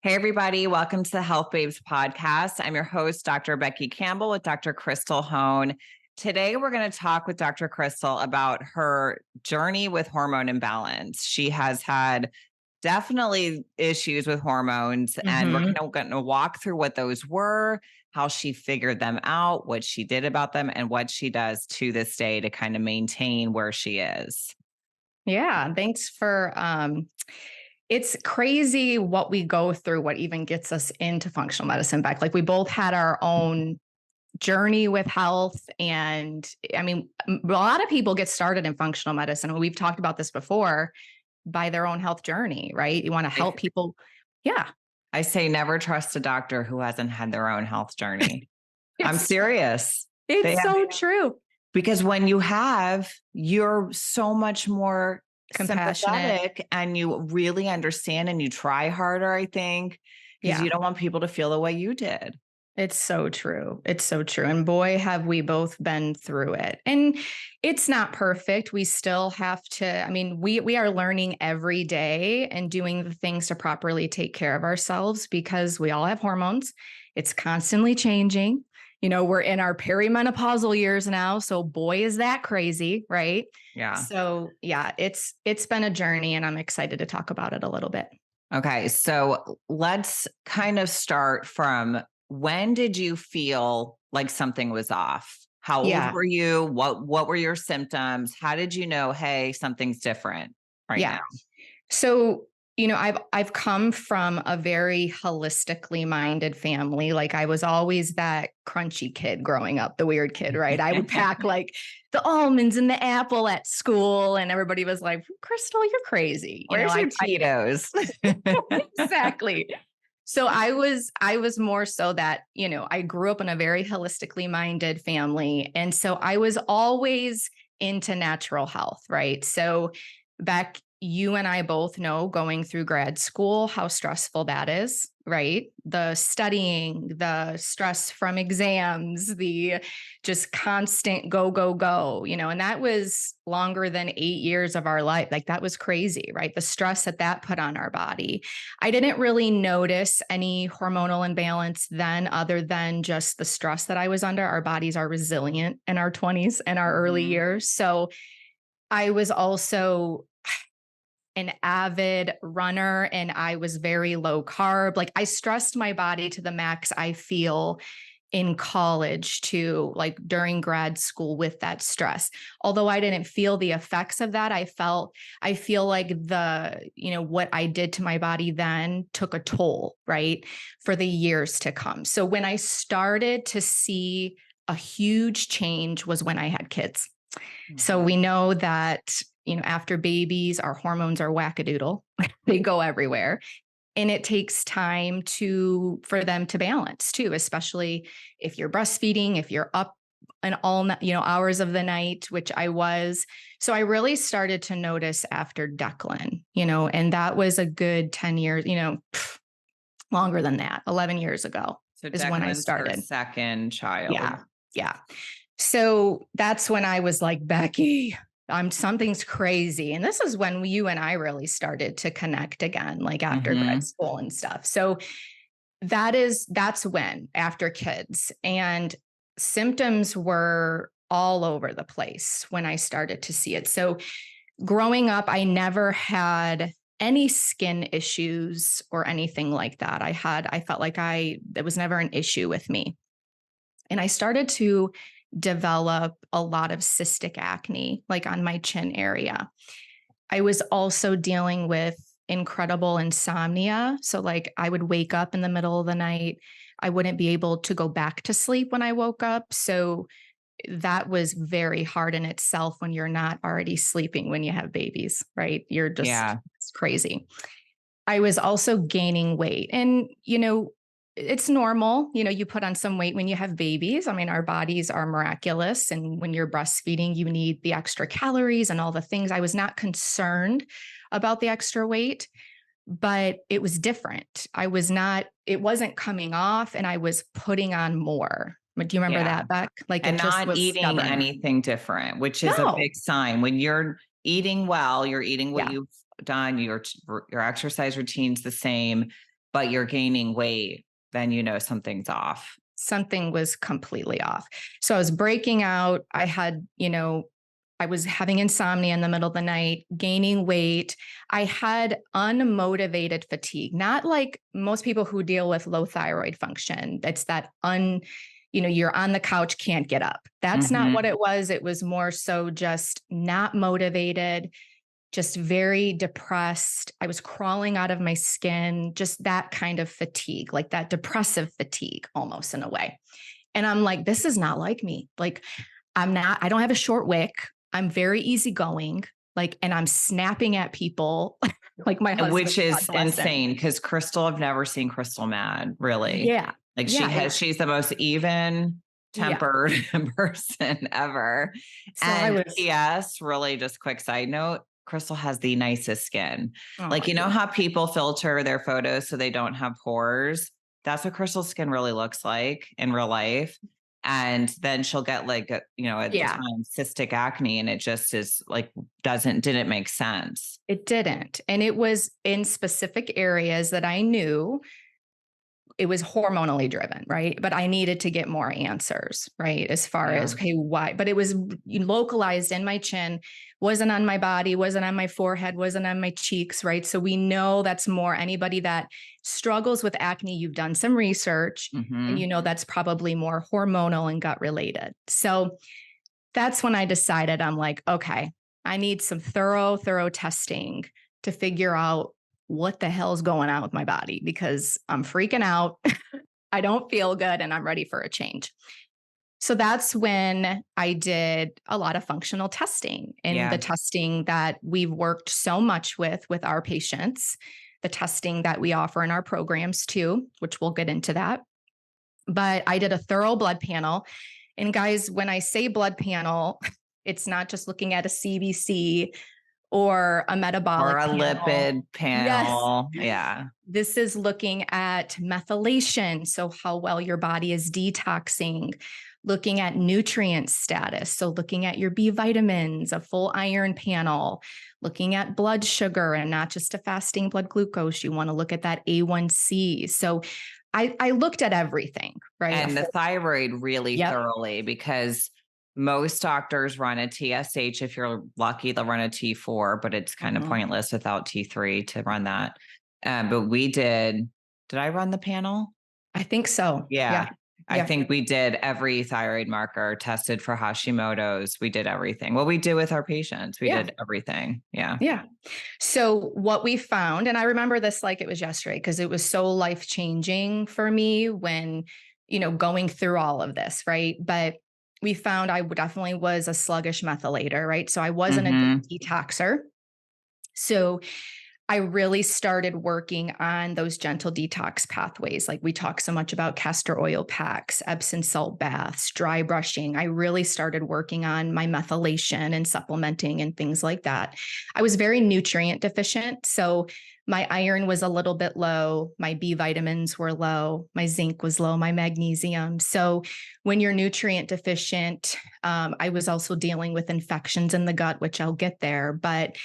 Hey, everybody. Welcome to the Health Babes podcast. I'm your host, Dr. Becky Campbell with Dr. Krystal Hohn. Today, we're going to talk with Dr. Krystal about her journey with hormone imbalance. She has had definitely issues with hormones, and we're going to walk through what those were, how she figured them out, what she did about them, and what she does to this day to kind of maintain where she is. Yeah, thanks for it's crazy what we go through, what even gets us into functional medicine back. Like we both had our own journey with health. And I mean, a lot of people get started in functional medicine. And we've talked about this before by their own health journey, right? You want to help people. Yeah. I say never trust a doctor who hasn't had their own health journey. I'm It's, serious. it's so true. Because when you have, you're so much more Compassionate. sympathetic and you really understand and you try harder, I think, because you don't want people to feel the way you did. It's so true. It's so true. And boy, have we both been through it. And it's not perfect. We still have to, I mean, we are learning every day and doing the things to properly take care of ourselves because we all have hormones. It's constantly changing. You know, we're in our perimenopausal years now. So boy, is that crazy, right? Yeah. So yeah, it's been a journey and I'm excited to talk about it a little bit. Okay. So let's kind of start from, when did you feel like something was off? How old were you? What were your symptoms? How did you know, hey, something's different right now? So, you know, I've come from a very holistically minded family. Like I was always that crunchy kid growing up, the weird kid, right? I would pack like the almonds and the apple at school, and everybody was like, "Krystal, you're crazy." Where's your Cheetos? Exactly. So I was more so that, you know, I grew up in a very holistically minded family. And so I was always into natural health, right? So back, you and I both know going through grad school, how stressful that is, right? The studying, the stress from exams, the just constant go, go, go, you know, and that was longer than 8 years of our life. Like that was crazy, right? The stress that put on our body. I didn't really notice any hormonal imbalance then, other than just the stress that I was under. Our bodies are resilient in our 20s and our early years. So I was also an avid runner and I was very low carb. Like I stressed my body to the max, I feel, in college to like during grad school with that stress. Although I didn't feel the effects of that, I feel like the, you know, what I did to my body then took a toll, right? For the years to come. So when I started to see a huge change was when I had kids. So we know that, you know, after babies, our hormones are wackadoodle. They go everywhere. And it takes time for them to balance too, especially if you're breastfeeding, if you're up and all, you know, hours of the night, which I was. So I really started to notice after Declan, you know, and that was a good 10 years, you know, longer than that, 11 years ago is when I started. Her second child. Yeah. So that's when I was like, Becky, something's crazy. And this is when you and I really started to connect again, like after grad school and stuff. So that's when, after kids, and symptoms were all over the place when I started to see it. So growing up, I never had any skin issues or anything like that. I felt like it was never an issue with me. And I started to develop a lot of cystic acne, like on my chin area. I was also dealing with incredible insomnia. So like I would wake up in the middle of the night. I wouldn't be able to go back to sleep when I woke up. So that was very hard in itself when you're not already sleeping when you have babies, right? You're just it's crazy. I was also gaining weight. And, you know, it's normal. You know, you put on some weight when you have babies. I mean, our bodies are miraculous. And when you're breastfeeding, you need the extra calories and all the things. I was not concerned about the extra weight, but it was different. It wasn't coming off and I was putting on more. Do you remember that, Beck? Like, and it just not was eating stubborn. anything different, which is a big sign. When you're eating well, you're eating what you've done, your exercise routine's the same. but you're gaining weight, then something's off. Something was completely off. So I was breaking out. I had, I was having insomnia in the middle of the night, gaining weight. I had unmotivated fatigue, not like most people who deal with low thyroid function. It's that you're on the couch, can't get up. That's not what it was. It was more so just not motivated, just very depressed. I was crawling out of my skin, just that kind of fatigue, like that depressive fatigue almost in a way. And I'm like, this is not like me. Like, I don't have a short wick. I'm very easygoing, and I'm snapping at people like my husband. Which is insane because Krystal, I've never seen Krystal mad, really. Yeah. Like she's the most even tempered person ever. So And PS, really just quick side note, Krystal has the nicest skin. How people filter their photos so they don't have pores? That's what Krystal's skin really looks like in real life. And then she'll get at the time cystic acne, and it just is didn't make sense. It didn't. And it was in specific areas that I knew it was hormonally driven, right? But I needed to get more answers, right? As far as, okay, why? But it was localized in my chin, wasn't on my body, wasn't on my forehead, wasn't on my cheeks, right? So we know that's more anybody that struggles with acne, you've done some research and that's probably more hormonal and gut related. So that's when I decided, I'm like, okay, I need some thorough testing to figure out what the hell's going on with my body, because I'm freaking out. I don't feel good and I'm ready for a change. So that's when I did a lot of functional testing, and the testing that we've worked so much with our patients, the testing that we offer in our programs too, which we'll get into that. But I did a thorough blood panel. And guys, when I say blood panel, it's not just looking at a CBC or a metabolic or a panel. lipid panel. Yes. Yeah. This is looking at methylation. So how well your body is detoxing, looking at nutrient status. So looking at your B vitamins, a full iron panel, looking at blood sugar and not just a fasting blood glucose. You want to look at that A1C. So I looked at everything, right? And the thyroid really thoroughly, because most doctors run a TSH. If you're lucky, they'll run a T4, but it's kind of pointless without T3 to run that. But we did I run the panel? I think so. Yeah. I think we did every thyroid marker, tested for Hashimoto's. We did everything. What we do with our patients, we did everything. Yeah. Yeah. So what we found, and I remember this like it was yesterday, because it was so life-changing for me when, going through all of this, right? But we found I definitely was a sluggish methylator, right? So I wasn't a good detoxer. So I really started working on those gentle detox pathways. Like we talk so much about castor oil packs, Epsom salt baths, dry brushing. I really started working on my methylation and supplementing and things like that. I was very nutrient deficient. So my iron was a little bit low. My B vitamins were low. My zinc was low, my magnesium. So when you're nutrient deficient, I was also dealing with infections in the gut, which I'll get there. But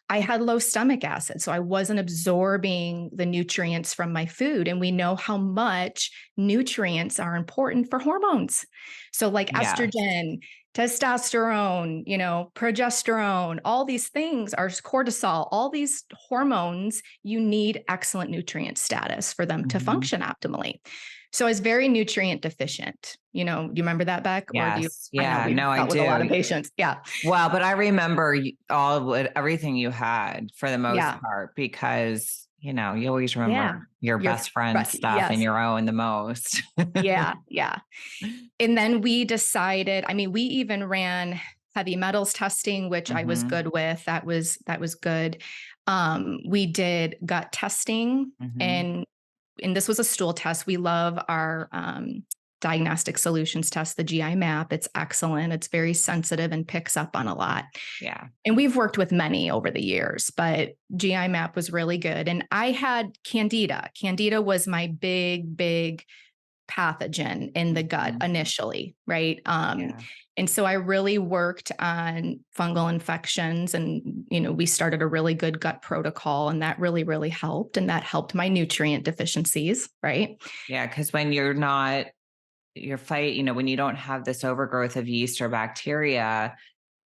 I had low stomach acid, so I wasn't absorbing the nutrients from my food. And we know how much nutrients are important for hormones. So like estrogen, testosterone, progesterone, all these things are cortisol, all these hormones, you need excellent nutrient status for them to function optimally. So I was very nutrient deficient. Do you remember that, Beck? Yes. Or I do. With a lot of patients. Yeah. Well, but I remember everything you had for the most part, because, you always remember your best friend's stuff and your own the most. Yeah. And then we decided, we even ran heavy metals testing, which I was good with. That was good. We did gut testing and this was a stool test. We love our diagnostic solutions test, the GI map. It's excellent. It's very sensitive and picks up on a lot. Yeah. And we've worked with many over the years, but GI map was really good. And I had Candida. Candida was my big pathogen in the gut initially, right? And And so I really worked on fungal infections and, we started a really good gut protocol, and that really, really helped. And that helped my nutrient deficiencies, right? Yeah. Cause when you're not, when you don't have this overgrowth of yeast or bacteria,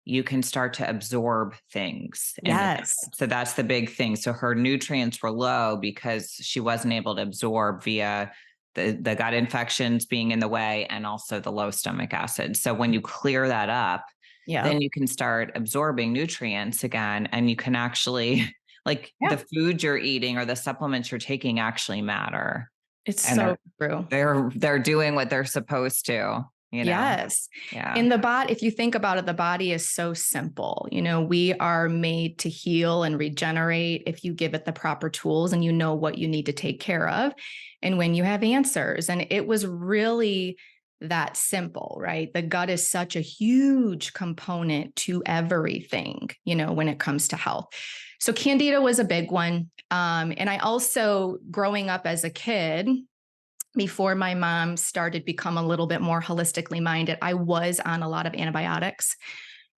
you can start to absorb things in the gut. Yes. So that's the big thing. So her nutrients were low because she wasn't able to absorb via the gut infections being in the way, and also the low stomach acid. So when you clear that up, Yeah. then you can start absorbing nutrients again, and you can actually like Yeah. the food you're eating or the supplements you're taking actually matter. It's And so true. they're doing what they're supposed to, Yes. Yeah. In the body, if you think about it, the body is so simple. We are made to heal and regenerate if you give it the proper tools and you know what you need to take care of. And when you have answers, and it was really that simple, right? The gut is such a huge component to everything, when it comes to health. So Candida was a big one. And I also, growing up as a kid, before my mom started become a little bit more holistically minded, I was on a lot of antibiotics.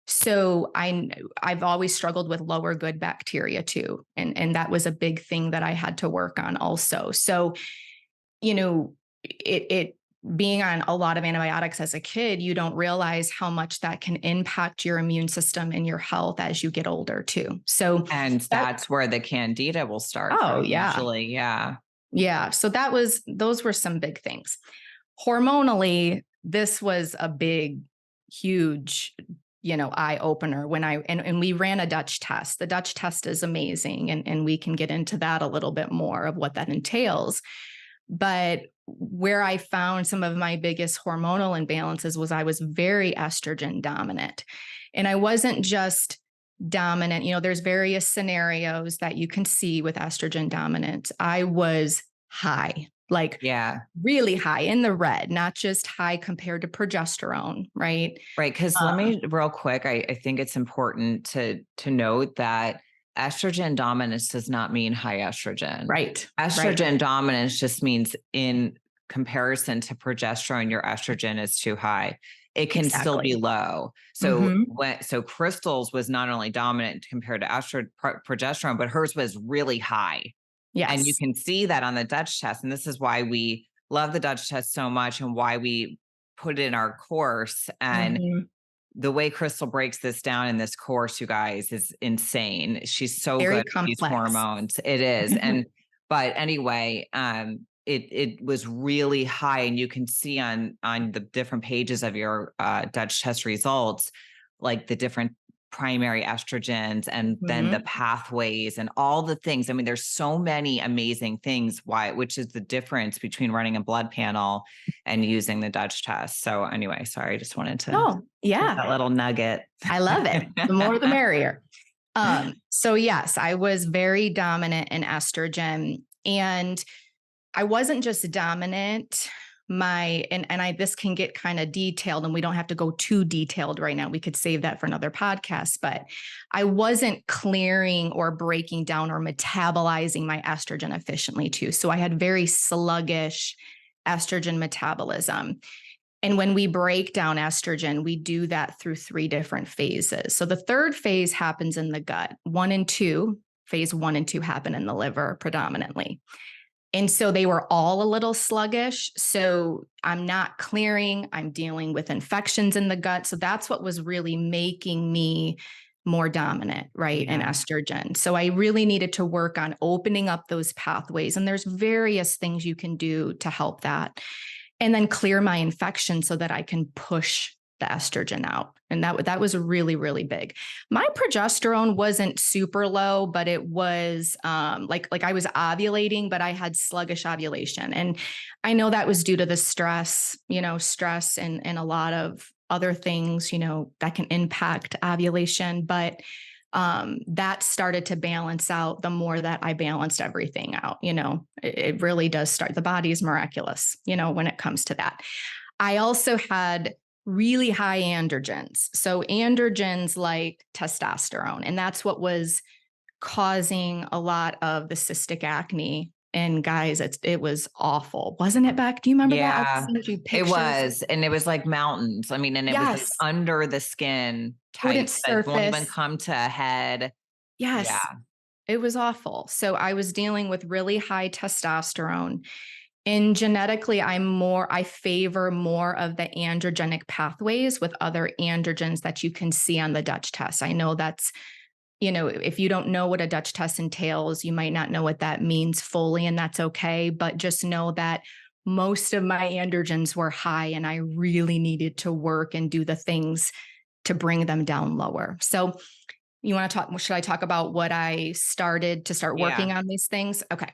So I've always struggled with lower good bacteria too. And that was a big thing that I had to work on also. So, it being on a lot of antibiotics as a kid, you don't realize how much that can impact your immune system and your health as you get older too. So And that's where the candida will start oh from yeah. usually. Yeah. Yeah. So those were some big things. Hormonally, this was a big, huge, eye opener when and we ran a Dutch test. The Dutch test is amazing. And we can get into that a little bit more of what that entails. But where I found some of my biggest hormonal imbalances was I was very estrogen dominant. And I wasn't just dominant. There's various scenarios that you can see with estrogen dominance. I was high, like really high in the red, not just high compared to progesterone, right? Right. Because let me real quick, I think it's important to note that estrogen dominance does not mean high estrogen. Right. Estrogen dominance just means in comparison to progesterone, your estrogen is too high. It can still be low. So so Krystal's was not only dominant compared to progesterone, but hers was really high. Yes. And you can see that on the Dutch test. And this is why we love the Dutch test so much and why we put it in our course. And the way Krystal breaks this down in this course, you guys, is insane. She's so very good at these hormones. It is. But anyway, it was really high, and you can see on the different pages of your Dutch test results, like the different primary estrogens and then the pathways and all the things. I mean, there's so many amazing things, which is the difference between running a blood panel and using the Dutch test. So anyway, sorry, I just wanted to that little nugget. I love it. The more the merrier. So yes, I was very dominant in estrogen, and I wasn't just dominant. This can get kind of detailed, and we don't have to go too detailed right now. We could save that for another podcast, but I wasn't clearing or breaking down or metabolizing my estrogen efficiently too. So I had very sluggish estrogen metabolism. And when we break down estrogen, we do that through 3 different phases. So the third phase happens in the gut. Phase 1 and 2 happen in the liver predominantly. And so they were all a little sluggish. So I'm not clearing, I'm dealing with infections in the gut. So that's what was really making me more dominant, right? In estrogen. So I really needed to work on opening up those pathways. And there's various things you can do to help that. And then clear my infection so that I can push the estrogen out. And that was really, really big. My progesterone wasn't super low, but it was like I was ovulating, but I had sluggish ovulation. And I know that was due to the stress and a lot of other things, that can impact ovulation. But that started to balance out the more that I balanced everything out. It really does start. The body is miraculous, when it comes to that. I also had really high androgens. So androgens like testosterone, and that's what was causing a lot of the cystic acne And guys, it was awful. Wasn't it, Beck? Do you remember that? I'll Yeah, send you it pictures. was. And it was like mountains. I mean, and it was like Yes. under the skin Wouldn't type that won't even surface. come to a head. Yeah. Yes. It was awful. So I was dealing with really high testosterone. And genetically, I favor more of the androgenic pathways with other androgens that you can see on the Dutch test. I know that's, if you don't know what a Dutch test entails, you might not know what that means fully, and that's okay. But just know that most of my androgens were high, and I really needed to work and do the things to bring them down lower. So you want to talk, should I talk about what I started to start working on these things? Okay.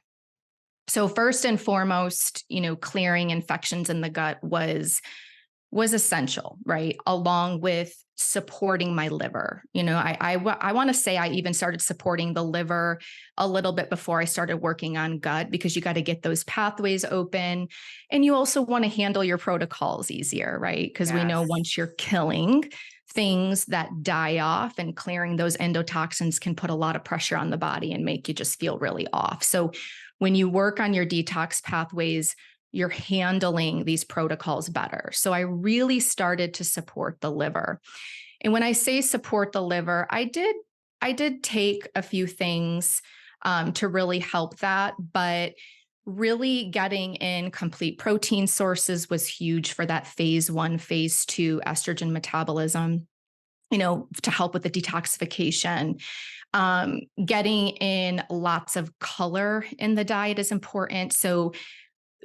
So first and foremost, clearing infections in the gut was essential, right? Along with supporting my liver. I want to say I even started supporting the liver a little bit before I started working on gut, because you got to get those pathways open, and you also want to handle your protocols easier, right? Because we know once you're killing things that die off, and clearing those endotoxins can put a lot of pressure on the body and make you just feel really off. So when you work on your detox pathways, you're handling these protocols better. So I really started to support the liver. And when I say support the liver, I did take a few things to really help that, but really getting in complete protein sources was huge for that phase 1, phase 2 estrogen metabolism, to help with the detoxification. Getting in lots of color in the diet is important. So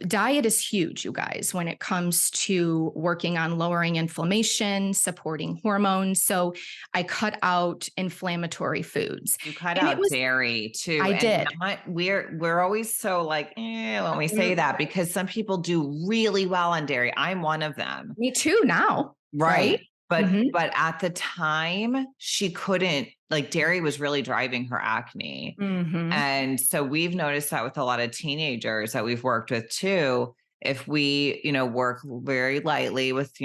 diet is huge, you guys, when it comes to working on lowering inflammation, supporting hormones. So I cut out inflammatory foods. You cut And it out was, dairy too. I And did. we're always so like, when we say that, because some people do really well on dairy. I'm one of them. Me too now. Right. Right. Mhm. But at the time, she couldn't, like, dairy was really driving her acne. Mhm. And so we've noticed that with a lot of teenagers that we've worked with too. If we, work very lightly with,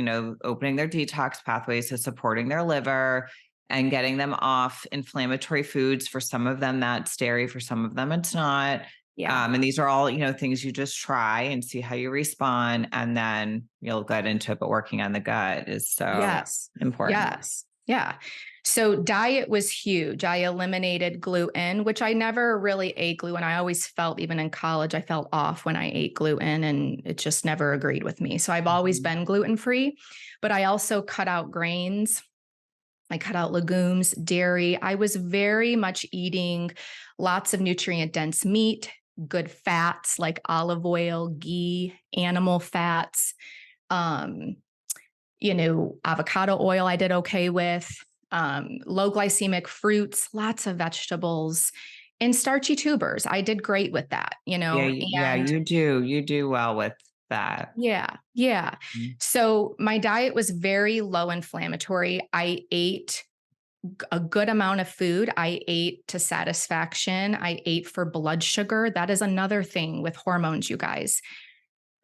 opening their detox pathways, so supporting their liver and getting them off inflammatory foods. For some of them, that's dairy. For some of them, it's not. Yeah. And these are all, things you just try and see how you respond. And then you'll get into it. But working on the gut is so Yes. important. Yes. Yeah. So diet was huge. I eliminated gluten, which I never really ate gluten. I always felt, even in college, I felt off when I ate gluten, and it just never agreed with me. So I've always been gluten-free, but I also cut out grains. I cut out legumes, dairy. I was very much eating lots of nutrient dense meat, good fats like olive oil, ghee, animal fats. Um, avocado oil I did okay with, low glycemic fruits, lots of vegetables, and starchy tubers. I did great with that, Yeah, and you do well with that. yeah, yeah. Mhm. So my diet was very low inflammatory. I ate a good amount of food. I ate to satisfaction. I ate for blood sugar. That is another thing with hormones, you guys.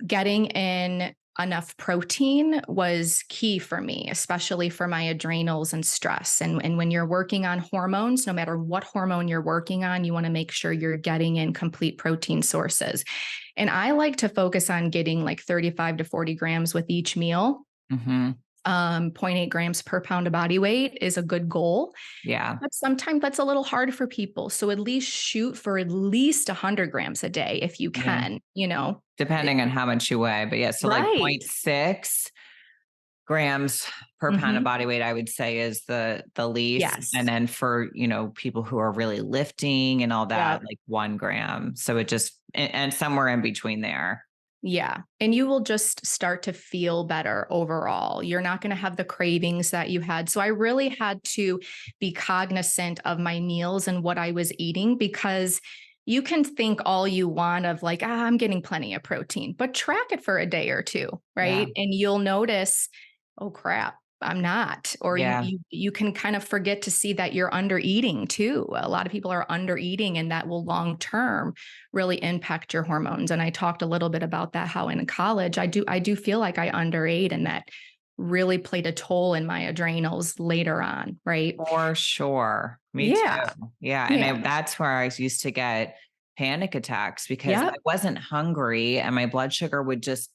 Getting in enough protein was key for me, especially for my adrenals and stress. And when you're working on hormones, no matter what hormone you're working on, you want to make sure you're getting in complete protein sources. And I like to focus on getting like 35 to 40 grams with each meal. Mhm. 0.8 grams per pound of body weight is a good goal. Yeah. But sometimes that's a little hard for people. So at least shoot for at least 100 grams a day if you Yeah. can. Depending on how much you weigh. But yeah, so like Right. 0.6 grams per pound of Mhm. body weight, I would say, is the least. And Yes. then for, people who are really lifting and all Yeah. that, like 1 gram. So it just, and somewhere in between there. Yeah. And you will just start to feel better overall. You're not going to have the cravings that you had. So I really had to be cognizant of my meals and what I was eating, because you can think all you want of like, I'm getting plenty of protein, but track it for a day or two, Yeah. right? And you'll notice, oh crap, I'm not. Or Yeah. you can kind of forget to see that you're under eating too. A lot of people are under eating, and that will long term really impact your hormones. And I talked a little bit about that, how in college I do feel like I underate, and that really played a toll in my adrenals later on, right? For sure. Me Yeah. too. Yeah. And Yeah. that's where I used to get panic attacks because I Yep. wasn't hungry and my blood sugar would just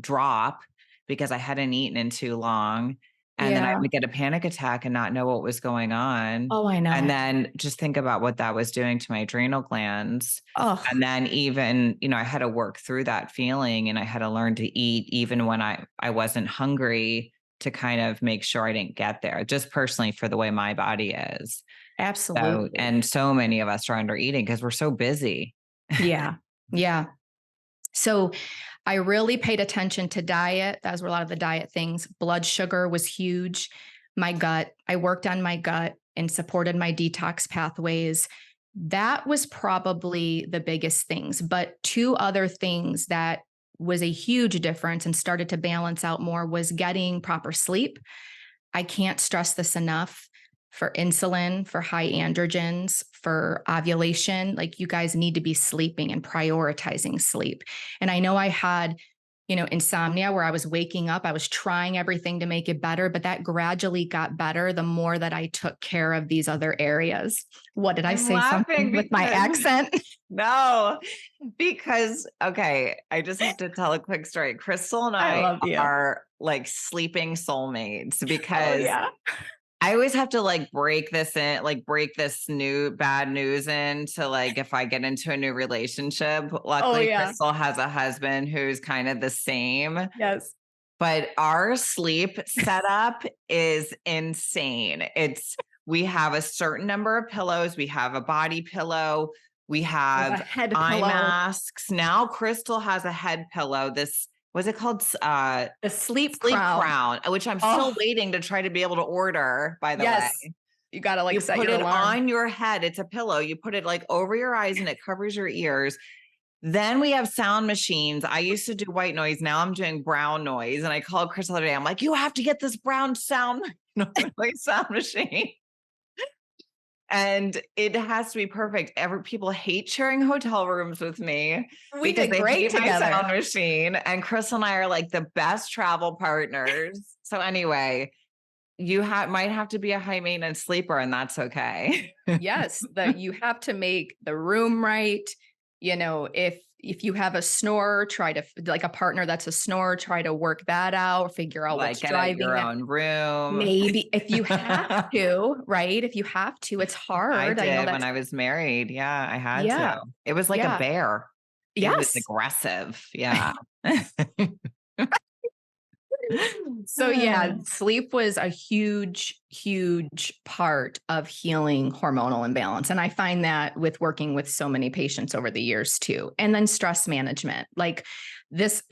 drop because I hadn't eaten in too long. And then I Yeah. would get a panic attack and not know what was going on. Oh, I And know. then just think about what that was doing to my adrenal glands. Oh, And then even, I had to work through that feeling and I had to learn to eat even when I wasn't hungry to kind of make sure I didn't get there, just personally for the way my body is. So, absolutely. and so many of us are under eating because we're so busy. Yeah. Yeah. So I really paid attention to diet. Those were a lot of the diet things. Blood sugar was huge. My gut, I worked on my gut and supported my detox pathways. That was probably the biggest things. But two other things that was a huge difference and started to balance out more was getting proper sleep. I can't stress this enough for insulin, for high androgens, for ovulation. Like you guys need to be sleeping and prioritizing sleep. And I know I had, insomnia where I was waking up, I was trying everything to make it better, but that gradually got better the more that I took care of these other areas. What did I I'm say? Something laughing with my because accent? no, because okay, I just have to tell a quick story. Crystal and I I love you. are like sleeping soulmates Oh, because yeah. I always have to break this new bad news in to like if I get into a new relationship. Oh, Luckily, yeah. Crystal has a husband who's kind of the same. Yes. But our sleep setup is insane. We have a certain number of pillows. We have a body pillow. We I have a have head eye pillow, masks. Now Crystal has a head pillow. This was it called the sleep sleep crown. crown, which I'm still Oh, waiting to try to be able to order, by the way. yes. You got to like You set put your it alarm. on your head. It's a pillow. You put it like over your eyes and it covers your ears. Then we have sound machines. I used to do white noise. Now I'm doing brown noise. And I called Chris the other day. I'm like, you have to get this brown sound noise sound machine. And it has to be perfect. People hate sharing hotel rooms with me We because did they great hate my together. sound machine. And Chris and I are like the best travel partners. So anyway, might have to be a high maintenance sleeper, and that's okay. Yes, that you have to make the room right. If you have a snorer, try to like a partner that's a snorer, try to work that out, figure out Like what's get out driving your that. own room. Maybe if you have to, right? If you have to, it's I hard. I know did when that's I was married. Yeah, I had to. yeah. It was like a Yeah. bear. It was Yes. aggressive. Yeah. So yeah, sleep was a huge, huge part of healing hormonal imbalance. And I find that with working with so many patients over the years too. And then stress management. Like this,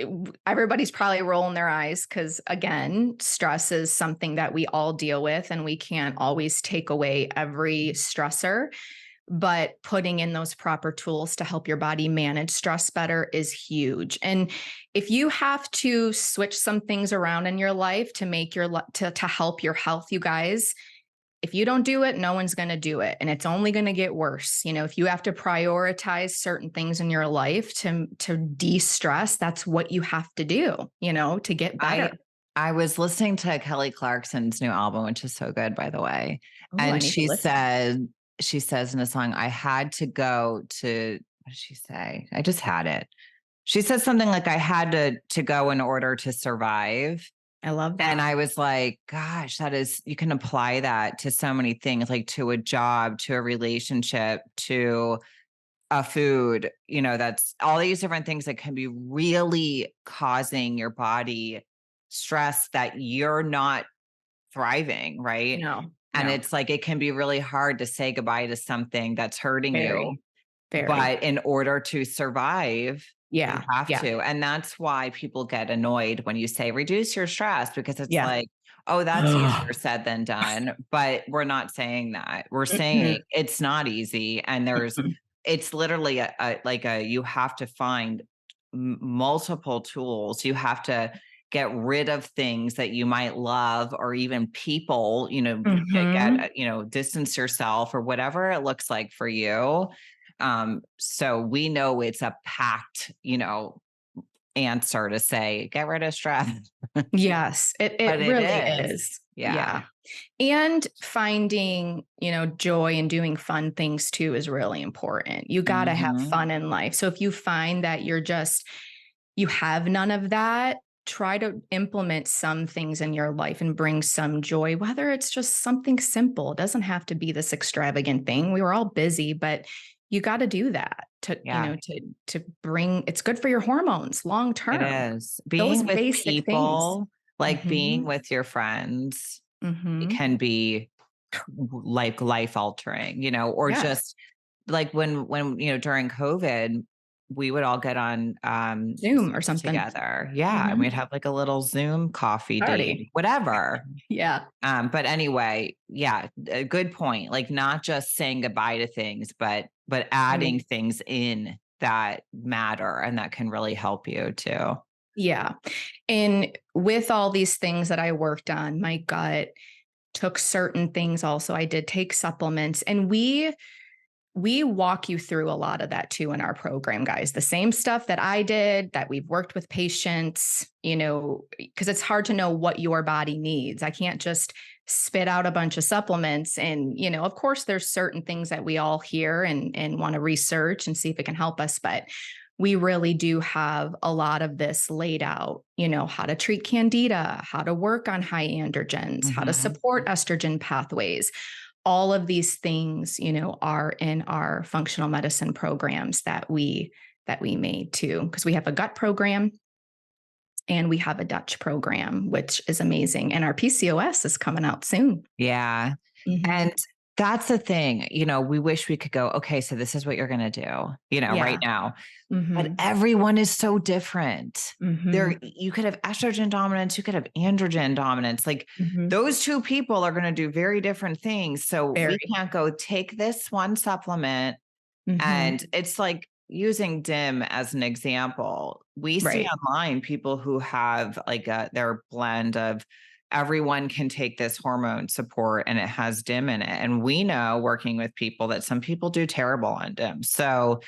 everybody's probably rolling their eyes because again, stress is something that we all deal with and we can't always take away every stressor. But putting in those proper tools to help your body manage stress better is huge. And if you have to switch some things around in your life to make to help your health, you guys, if you don't do it, no one's going to do it, and it's only going to get worse. If you have to prioritize certain things in your life to de-stress, that's what you have to do, to get better. I was listening to Kelly Clarkson's new album, which is so good, by the way. Oh, I And need to listen. she says in a song, I had to go to, what did she say? I just had it. She said something like, I had to go in order to survive. I love And that. I was like, gosh, you can apply that to so many things, like to a job, to a relationship, to a food, that's all these different things that can be really causing your body stress that you're not thriving, right? No, And no, it's like it can be really hard to say goodbye to something that's hurting you. very, very. But in order to survive, you Yeah, have yeah, to. And that's why people get annoyed when you say reduce your stress, because it's yeah. like, oh, that's easier said than done. But we're not saying that. We're saying Mhm, it's not easy. And mhm. it's literally you have to find multiple tools. You have to get rid of things that you might love, or even people, Mhm. distance yourself, or whatever it looks like for you. So we know it's a packed, answer to say, get rid of stress. Yes, But it it really is. is. Yeah. Yeah. And finding, joy and doing fun things too is really important. You got to have Mhm. fun in life. So if you find that you have none of that, try to implement some things in your life and bring some joy, whether it's just something simple. It doesn't have to be this extravagant thing. We were all busy, but you got to do that to, Yeah, to bring, it's good for your hormones long it term. is. Those Being with basic things. people, like being Mhm. with your friends, it Mhm. can be like life altering, or Yes. just like when during COVID, we would all get on Zoom or Zooms something. together. Yeah. And Mhm. we'd have like a little Zoom coffee date, Party. whatever. Yeah. But anyway, yeah, a good point. Like not just saying goodbye to things, but adding Right. things in that matter and that can really help you too. Yeah. And with all these things that I worked on, my gut took certain things also. I did take supplements, and we walk you through a lot of that too in our program, guys. The same stuff that I did, that we've worked with patients, because it's hard to know what your body needs. I can't just spit out a bunch of supplements. And, of course, there's certain things that we all hear and want to research and see if it can help us. But we really do have a lot of this laid out, how to treat candida, how to work on high androgens, how to Mhm. support estrogen pathways. All of these things, are in our functional medicine programs that we made too, because we have a gut program and we have a Dutch program, which is amazing. And our PCOS is coming out soon. Yeah. And Mhm. that's the thing, we wish we could go, okay, so this is what you're going to do, right Yeah. now. But Mhm. everyone is so different. Mhm. You could have estrogen dominance, you could have androgen dominance. Like Mhm. those two people are going to do very different things. So we Very. can't go take this one supplement. Mhm. And it's like using DIM as an example. We see Right. online people who have like their blend of everyone can take this hormone support and it has DIM in it. And we know working with people that some people do terrible on DIM. So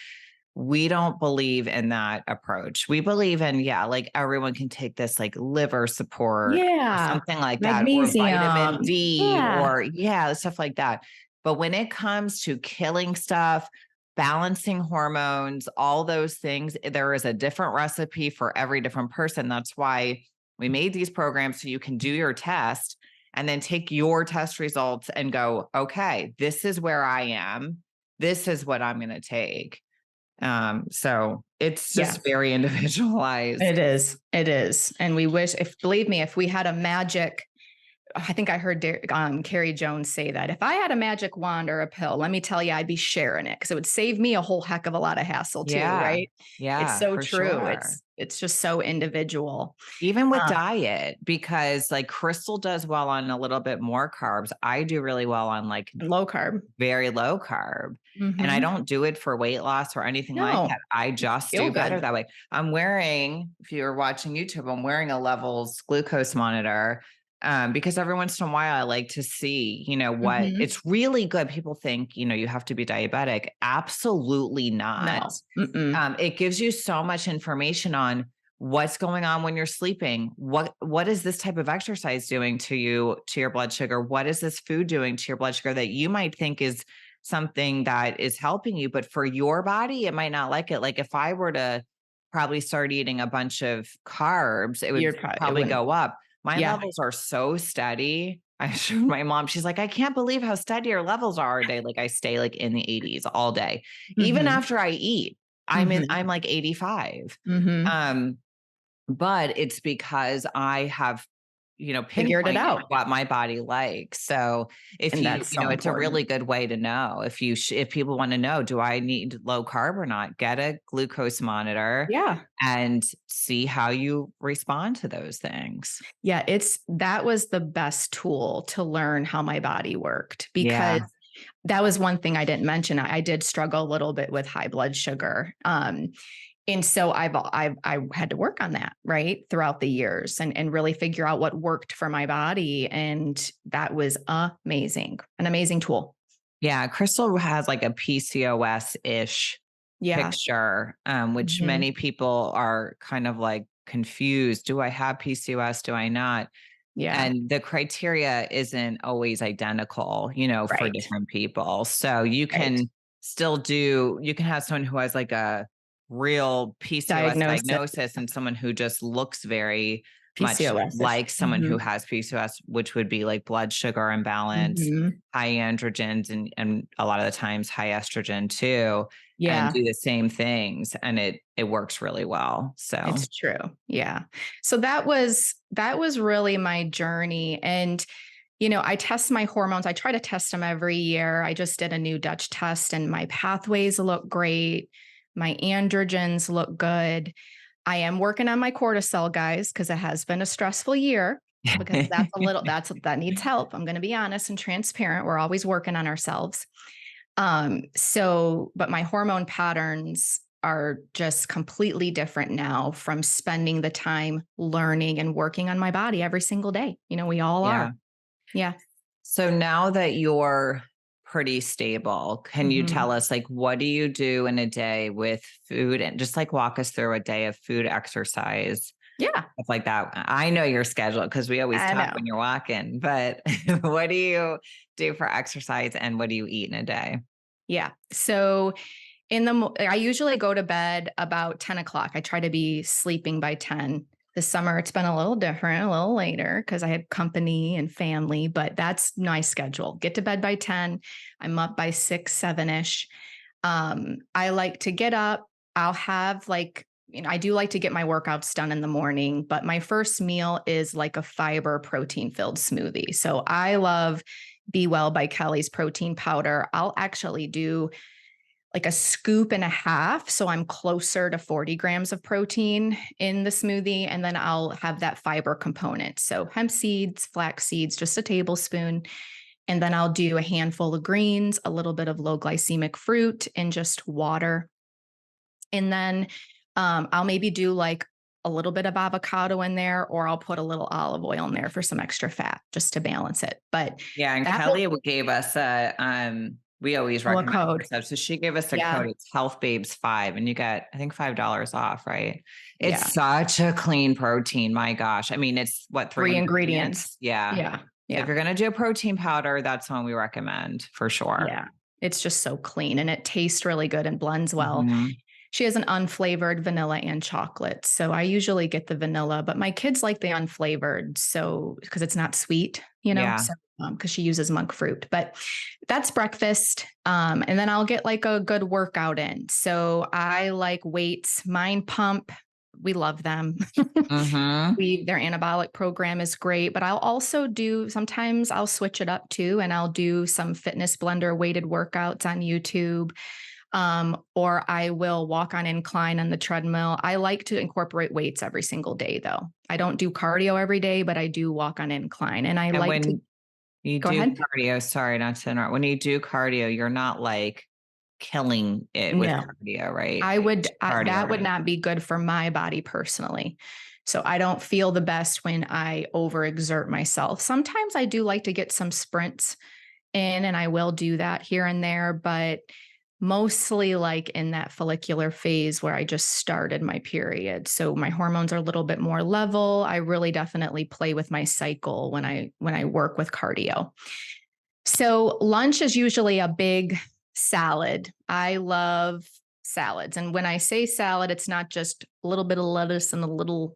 we don't believe in that approach. We believe in, yeah, like everyone can take this like liver support or Yeah. something like that, or vitamin Magnesium. D, Yeah. or yeah, stuff like that. But when it comes to killing stuff, balancing hormones, all those things, there is a different recipe for every different person. That's why we made these programs so you can do your test and then take your test results and go, okay, this is where I am. This is what I'm going to take. So it's Yeah. just very individualized. It is. It is. And we wish, believe me, if we had a magic, I think I heard Carrie Jones say that if I had a magic wand or a pill, let me tell you, I'd be sharing it because it would save me a whole heck of a lot of hassle too, Yeah. right? It's Yeah, so for true. sure. It's just so individual. Even with Uh, diet, because like Krystal does well on a little bit more carbs. I do really well on like Low carb. very low carb. And I Hmm. don't do it for weight loss or anything like that. No, I you just feel do better good. that way. I'm wearing, if you're watching YouTube, I'm wearing a levels glucose monitor because every once in a while I like to see, what Hmm. it's really good. People think, you have to be diabetic. Absolutely not. No. Mm-mm. It gives you so much information on what's going on when you're sleeping. What is this type of exercise doing to you, to your blood sugar? What is this food doing to your blood sugar that you might think is something that is helping you, but for your body, it might not like it. Like if I were to probably start eating a bunch of carbs, it would It probably wouldn't. go up. My Yeah. levels are so steady. I showed my mom, she's like, I can't believe how steady your levels are today. Like I stay like in the 80s all day. Even Hmm. after I eat, Hmm. I'm like 85. Hmm. Um, but it's because I have, Figured it pinpointed out. what my body likes. So if And that's so it's a important. really good way to know if if people want to know, do I need low carb or not? Get a glucose monitor Yeah. and see how you respond to those things. Yeah, that was the best tool to learn how my body worked because Yeah. that was one thing I didn't mention. I did struggle a little bit with high blood sugar. And so I had to work on that, right, throughout the years and really figure out what worked for my body. And that was amazing, an amazing tool. Yeah. Crystal has like a PCOS ish Yeah. picture, which Mhm. many people are kind of like confused. Do I have PCOS? Do I not? Yeah. And the criteria isn't always identical, for Right. different people. So you Right. can you can have someone who has like a real PCOS Diagnosis. diagnosis and someone who just looks very much PCOS-ish. like someone who Mhm. has PCOS, which would be like blood sugar imbalance, Mhm. high androgens, and a lot of the times high estrogen too, and Yeah, do the same things. And it works really well. So it's true. Yeah. So that was really my journey. And I test my hormones. I try to test them every year. I just did a new Dutch test and my pathways look great. My androgens look good. I am working on my cortisol, guys, because it has been a stressful year because that needs help. I'm going to be honest and transparent. We're always working on ourselves. But my hormone patterns are just completely different now from spending the time learning and working on my body every single day. We all yeah. are. Yeah. So now that you're pretty stable, can you Mhm. tell us like what do you do in a day with food, and just like walk us through a day of food, exercise, Yeah, stuff like that? I know your schedule because we always I talk know. when you're walking, but what do you do for exercise and what do you eat in a day? Yeah. So I usually go to bed about 10 o'clock. I try to be sleeping by 10. This summer, it's been a little different, a little later because I had company and family, but that's my schedule. Get to bed by 10. I'm up by 6, 7 ish. I like to get up. I'll have I do like to get my workouts done in the morning, but my first meal is like a fiber protein filled smoothie. So I love Be Well by Kelly's protein powder. I'll actually do like a scoop and a half. So I'm closer to 40 grams of protein in the smoothie. And then I'll have that fiber component. So hemp seeds, flax seeds, just a tablespoon. And then I'll do a handful of greens, a little bit of low glycemic fruit, and just water. And then I'll maybe do like a little bit of avocado in there, or I'll put a little olive oil in there for some extra fat just to balance it. But Yeah, and that will Kelly gave us we always a recommend her code. stuff. So she gave us a Yeah. code. It's Health Babes 5, and you get, I think, $5 off, right? It's Yeah. such a clean protein. My gosh. I mean, it's what, three 3 ingredients. ingredients? Yeah. Yeah. So if Yeah. you're gonna do a protein powder, that's one we recommend for sure. Yeah. It's just so clean and it tastes really good and blends well. Mhm. She has an unflavored vanilla and chocolate. So I usually get the vanilla, but my kids like the unflavored. So because it's not sweet, Yeah. so because she uses monk fruit. But that's breakfast. And then I'll get like a good workout in. So I like weights, Mind Pump. We love them. Mhm. Their anabolic program is great, but I'll also do sometimes I'll switch it up too, and I'll do some fitness blender weighted workouts on YouTube. Or I will walk on incline on the treadmill. I like to incorporate weights every single day, though. I don't do cardio every day, but I do walk on incline. And I And like to when you go do ahead. cardio, sorry not to interrupt. When you do cardio, you're not like killing it with No, cardio, right? It's cardio, that would right? not be good for my body personally. So I don't feel the best when I overexert myself. Sometimes I do like to get some sprints in, and I will do that here and there, but mostly like in that follicular phase where I just started my period. So my hormones are a little bit more level. I really definitely play with my cycle when I work with cardio. So lunch is usually a big salad. I love salads. And when I say salad, it's not just a little bit of lettuce and a little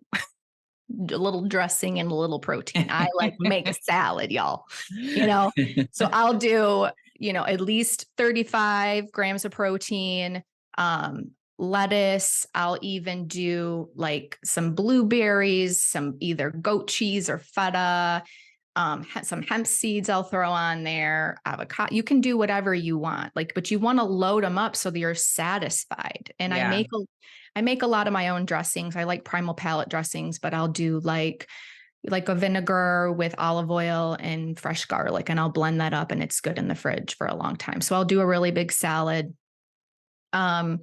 dressing and a little protein. I like make a salad, y'all. You know, so I'll do, at least 35 grams of protein, lettuce. I'll even do like some blueberries, some either goat cheese or feta, some hemp seeds I'll throw on there, avocado. You can do whatever you want, but you want to load them up so that you're satisfied. And I Yeah. make a lot of my own dressings. I like Primal Palette dressings, but I'll do like a vinegar with olive oil and fresh garlic, and I'll blend that up, and it's good in the fridge for a long time. So I'll do a really big salad. Um,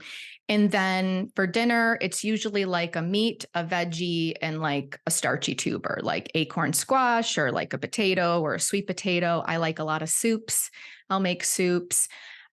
and then for dinner, it's usually like a meat, a veggie, and like a starchy tuber, like acorn squash or like a potato or a sweet potato. I like a lot of soups. I'll make soups.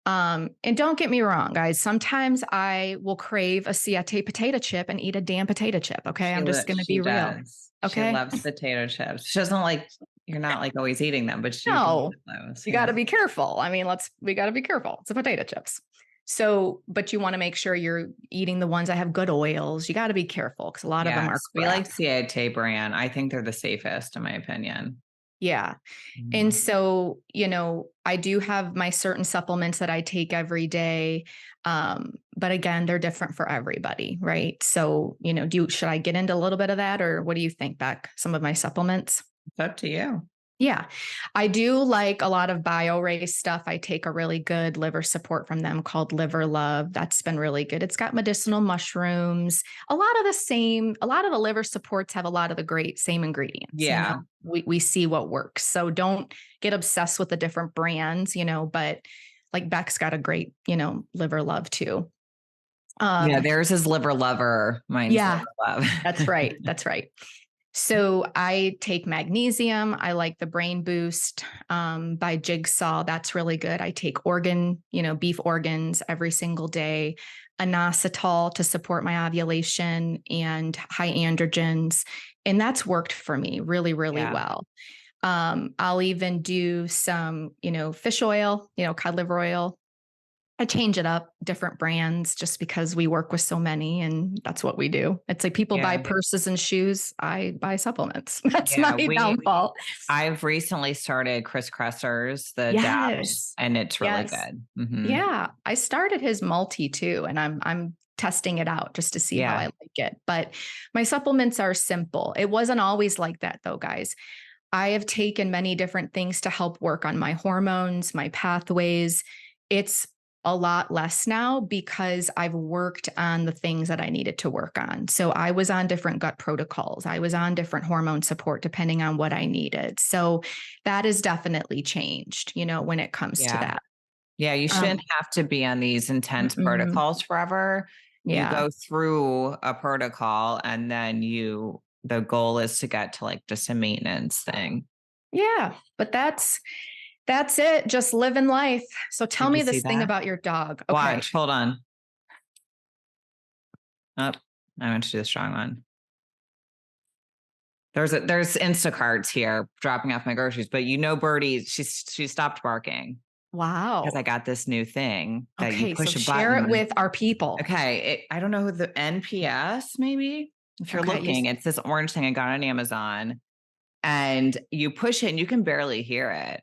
And don't get me wrong, guys. Sometimes I will crave a siete potato chip and eat a damn potato chip. Okay. I'm just going to She be real. does. She Okay. loves potato chips. She doesn't like, you're not like always eating them, but she can No, eat those. you got to be careful. I mean, we got to be careful. It's a potato chips. So, but you want to make sure you're eating the ones that have good oils. You got to be careful because a lot of them are We crap. like Siete brand. I think they're the safest in my opinion. Yeah. And so, I do have my certain supplements that I take every day. But again, they're different for everybody, right? So, should I get into a little bit of that, or what do you think, Beck? Some of my supplements? It's up to you. Yeah, I do like a lot of BioRace stuff. I take a really good liver support from them called Liver Love. That's been really good. It's got medicinal mushrooms, a lot of the liver supports have a lot of the great same ingredients. Yeah. We see what works. So don't get obsessed with the different brands, but like Beck's got a great, Liver Love too. Yeah, theirs is Liver Lover. Mine's Liver Love. That's right. That's right. So I take magnesium. I like the Brain Boost by Jigsaw. That's really good. I take beef organs every single day. Inositol to support my ovulation and high androgens. And that's worked for me really, really well. I'll even do some, fish oil, cod liver oil. I change it up, different brands, just because we work with so many and that's what we do. It's like people buy purses and shoes. I buy supplements. That's my downfall. I've recently started Chris Kresser's, the dabs, and it's really good. Yeah. I started his multi too, and I'm testing it out just to see how I like it. But my supplements are simple. It wasn't always like that though, guys. I have taken many different things to help work on my hormones, my pathways. It's a lot less now because I've worked on the things that I needed to work on. So I was on different gut protocols. I was on different hormone support depending on what I needed. So that has definitely changed, when it comes to that. Yeah, you shouldn't have to be on these intense protocols forever. You go through a protocol and then the goal is to get to like just a maintenance thing. Yeah, but that's it. Just living life. So tell me this thing about your dog. Okay. Watch, hold on. Oh, I went to do the strong one. There's Instacarts here dropping off my groceries, but Birdie, she stopped barking. Wow. Because I got this new thing that you push a button. Share it with our people. Okay. I don't know who the NPS maybe. If you're looking, it's this orange thing I got on Amazon and you push it and you can barely hear it.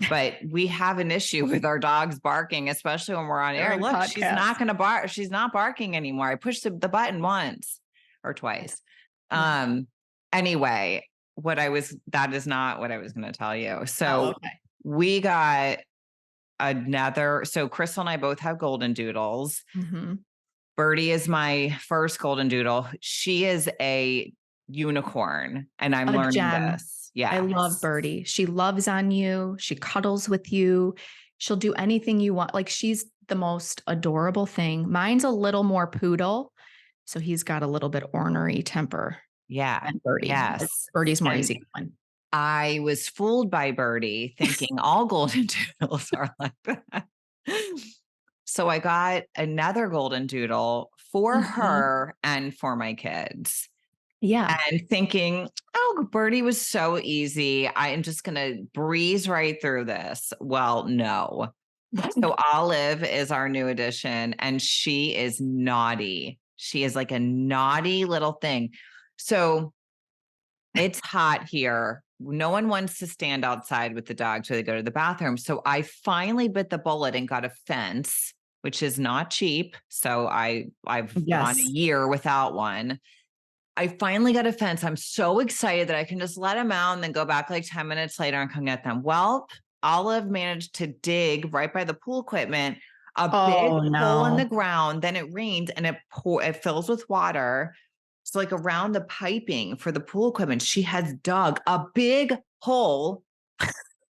But we have an issue with our dogs barking, especially when we're on air. Look, podcast. She's not going to bark. She's not barking anymore. I pushed the button once or twice. Anyway, that is not what I was going to tell you. So we got so Krystal and I both have golden doodles. Birdie is my first golden doodle. She is a unicorn and I'm learning this. Yeah. I love Birdie. She loves on you. She cuddles with you. She'll do anything you want. Like she's the most adorable thing. Mine's a little more poodle. So he's got a little bit ornery temper. Yeah. And Birdie. Yes. Birdie's more easy one. I was fooled by Birdie thinking all golden doodles are like that. So I got another golden doodle for her and for my kids. Yeah. And thinking, Birdie was so easy. I am just going to breeze right through this. Well, no. So Olive is our new addition and she is naughty. She is like a naughty little thing. So it's hot here. No one wants to stand outside with the dogs so they go to the bathroom. So I finally bit the bullet and got a fence, which is not cheap. So I've gone a year without one. I finally got a fence. I'm so excited that I can just let them out and then go back like 10 minutes later and come get them. Well, Olive managed to dig right by the pool equipment, a big hole in the ground. Then it rains and it fills with water. So like around the piping for the pool equipment, she has dug a big hole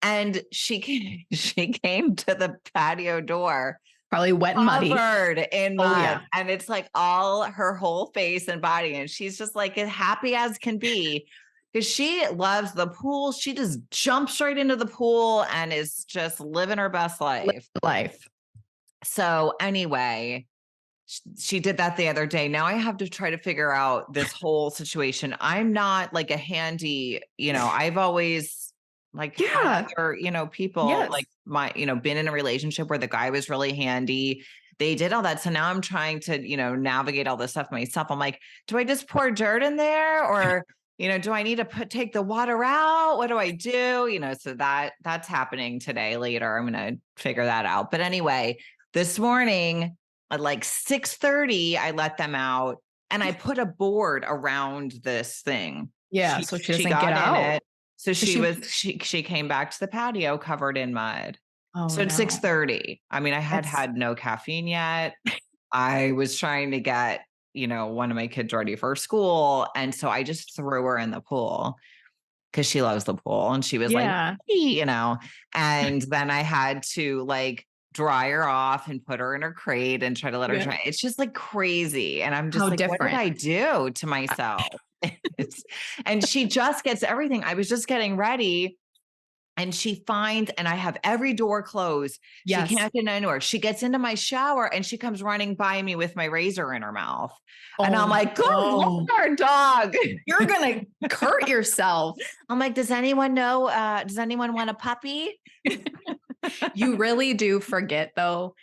and she came to the patio door. Probably wet and muddy. Covered in mud. Yeah. And it's like all her whole face and body. And she's just like as happy as can be because she loves the pool. She just jumps right into the pool and is just living her best life. So anyway, she did that the other day. Now I have to try to figure out this whole situation. I'm not like a handy, I've always like had Yeah. other, people Yes. like been in a relationship where the guy was really handy. They did all that. So now I'm trying to, navigate all this stuff myself. I'm like, do I just pour dirt in there, or, do I need to take the water out? What do I do? So that's happening today later. I'm going to figure that out. But anyway, this morning at like 6:30, I let them out and I put a board around this thing. Yeah. So she She doesn't get got in out. it. So she, she came back to the patio covered in mud. oh So at no. 6:30, I mean, I That's had no caffeine yet. I was trying to get, one of my kids ready for school. And so I just threw her in the pool because she loves the pool. And she was like, yeah. and then I had to like dry her off and put her in her crate and try to let her Yeah. dry. It's just like crazy. And I'm just How like, what did different. I do to myself? And she just gets everything. I was just getting ready. And she finds, and I have every door closed. Yes. She can't get anywhere. She gets into my shower and she comes running by me with my razor in her mouth. And I'm like, good Lord, dog. You're going to hurt yourself. I'm like, does anyone know? Does anyone want a puppy? You really do forget, though,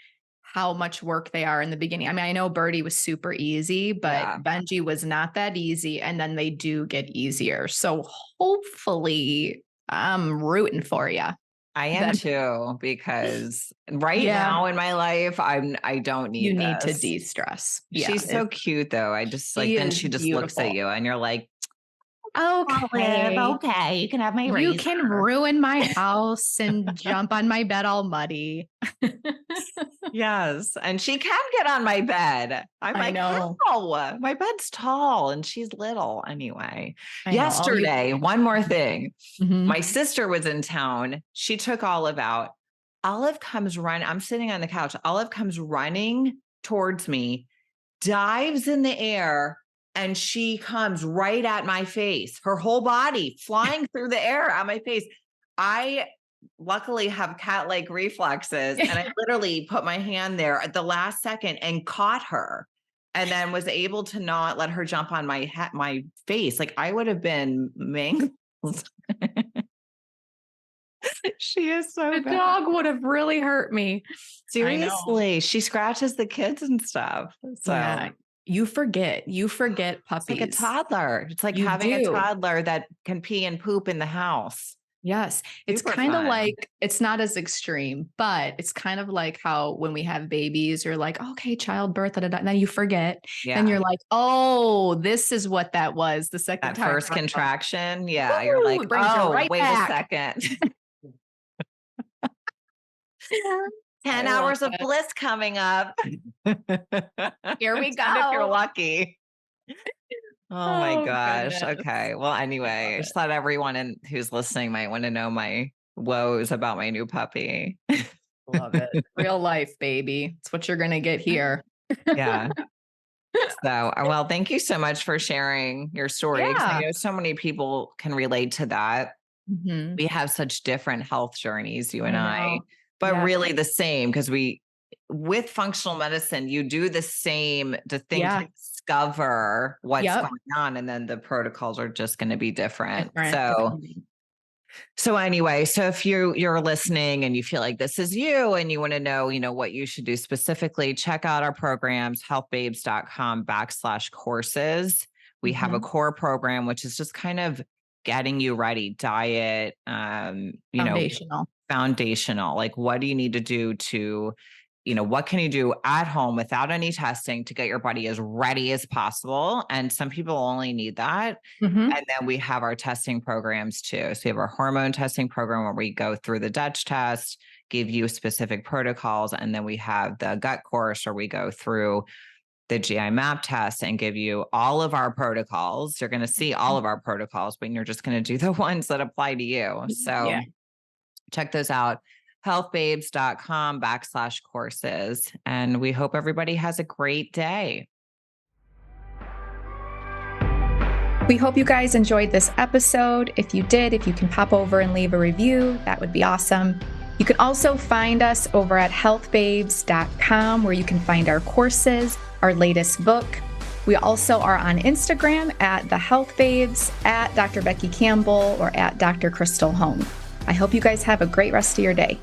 how much work they are in the beginning. I mean, I know Birdie was super easy, but Benji was not that easy. And then they do get easier. So hopefully I'm rooting for you. I am too, because now in my life, I don't need You this. need to de-stress. Yeah, she's so cute though. I just like, then she just looks at you and you're like, okay, you can have my razor. You can ruin my house and jump on my bed all muddy. Yes. And she can get on my bed. I know. How? My bed's tall and she's little anyway. Yesterday, one more thing. My sister was in town. She took Olive out. Olive comes running. I'm sitting on the couch. Olive comes running towards me, dives in the air, and she comes right at my face, her whole body flying through the air at my face. I luckily have cat-like reflexes, and I literally put my hand there at the last second and caught her, and then was able to not let her jump on my face. Like I would have been mangled. She is so bad. The dog would have really hurt me. Seriously, she scratches the kids and stuff. So yeah. You forget puppies. It's like a toddler. It's like having a toddler that can pee and poop in the house. Yes. It's kind of like, it's not as extreme, but it's kind of like how when we have babies, you're like, okay, childbirth, and then you forget. Yeah. And you're like, oh, this is what that was the second time. First contraction. Yeah. You're like, oh, wait a second. 10 hours of bliss coming up. Here we go. If you're lucky. Oh my gosh. Goodness. Okay. Well, anyway, I just thought everyone who's listening might want to know my woes about my new puppy. Love it. Real life, baby. It's what you're going to get here. Yeah. So, well, thank you so much for sharing your story. Yeah. I know so many people can relate to that. Mm-hmm. We have such different health journeys, you and I. But really the same, because with functional medicine, you do the same to discover what's going on, and then the protocols are just going to be different. So anyway, so if you're listening and you feel like this is you and you want to know, what you should do specifically, check out our programs, healthbabes.com/courses. We have a core program, which is just kind of getting you ready, diet, foundational. Like, what do you need to do to, what can you do at home without any testing to get your body as ready as possible? And some people only need that. And then we have our testing programs too. So we have our hormone testing program where we go through the Dutch test, give you specific protocols. And then we have the gut course where we go through the GI map test and give you all of our protocols. You're going to see all of our protocols, but you're just going to do the ones that apply to you. So check those out. healthbabes.com/courses. And we hope everybody has a great day. We hope you guys enjoyed this episode. If you did, if you can pop over and leave a review, that would be awesome. You can also find us over at healthbabes.com, where you can find our courses, our latest book. We also are on Instagram at The Health Babes, at Dr. Becky Campbell, or at Dr. Krystal Hohn. I hope you guys have a great rest of your day.